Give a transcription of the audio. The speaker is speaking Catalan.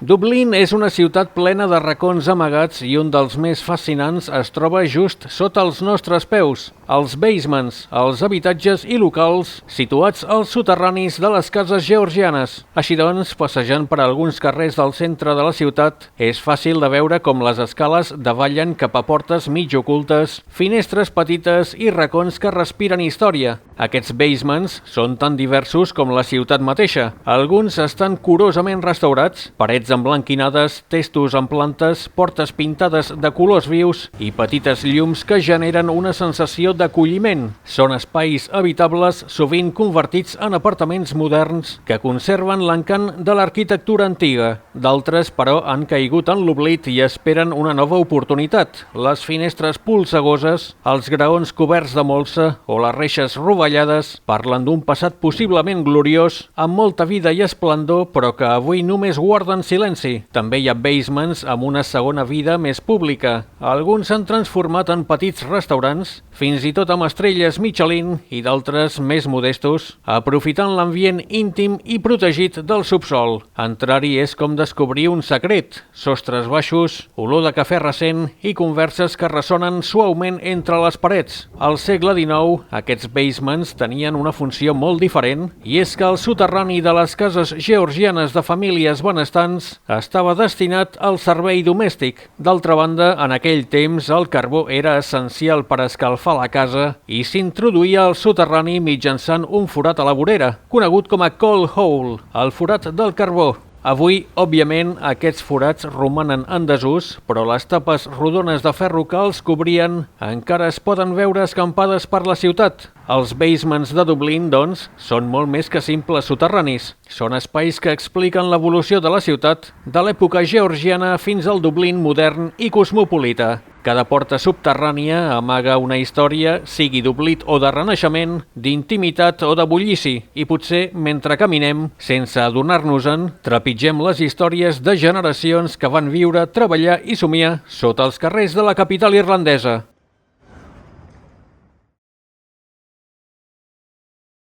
Dublín és una ciutat plena de racons amagats i un dels més fascinants es troba just sota els nostres peus, els basements, els habitatges i locals situats als soterranis de les cases georgianes. Així doncs, passejant per alguns carrers del centre de la ciutat, és fàcil de veure com les escales davallen cap a portes mig ocultes, finestres petites i racons que respiren història. Aquests basements són tan diversos com la ciutat mateixa. Alguns estan curosament restaurats, parets emblanquinades, testos amb plantes, portes pintades de colors vius i petites llums que generen una sensació d'acolliment. Són espais habitables sovint convertits en apartaments moderns que conserven l'encant de l'arquitectura antiga. D'altres, però, han caigut en l'oblit i esperen una nova oportunitat. Les finestres polsegoses, els graons coberts de molsa o les reixes rovellades parlen d'un passat possiblement gloriós, amb molta vida i esplendor, però que avui només guarden silenci. També hi ha basements amb una segona vida més pública. Alguns s'han transformat en petits restaurants, fins i tot amb estrelles Michelin, i d'altres més modestos, aprofitant l'ambient íntim i protegit del subsol. Entrar-hi és com descobrir un secret: sostres baixos, olor de cafè recent i converses que ressonen suaument entre les parets. Al segle XIX, aquests basements tenien una funció molt diferent, i és que el soterrani de les cases georgianes de famílies benestants estava destinat al servei domèstic. D'altra banda, en aquell temps el carbó era essencial per escalfar la casa i s'introduïa al soterrani mitjançant un forat a la vorera, conegut com a coal hole, el forat del carbó. Avui, òbviament, aquests forats romanen en desús, però les tapes rodones de ferro que els cobrien encara es poden veure escampades per la ciutat. Els basements de Dublín, doncs, són molt més que simples soterranis. Són espais que expliquen l'evolució de la ciutat, de l'època georgiana fins al Dublín modern i cosmopolita. Cada porta subterrània amaga una història, sigui d'oblit o de renaixement, d'intimitat o de bullici, i potser, mentre caminem, sense adonar-nos-en, trepitgem les històries de generacions que van viure, treballar i somiar sota els carrers de la capital irlandesa.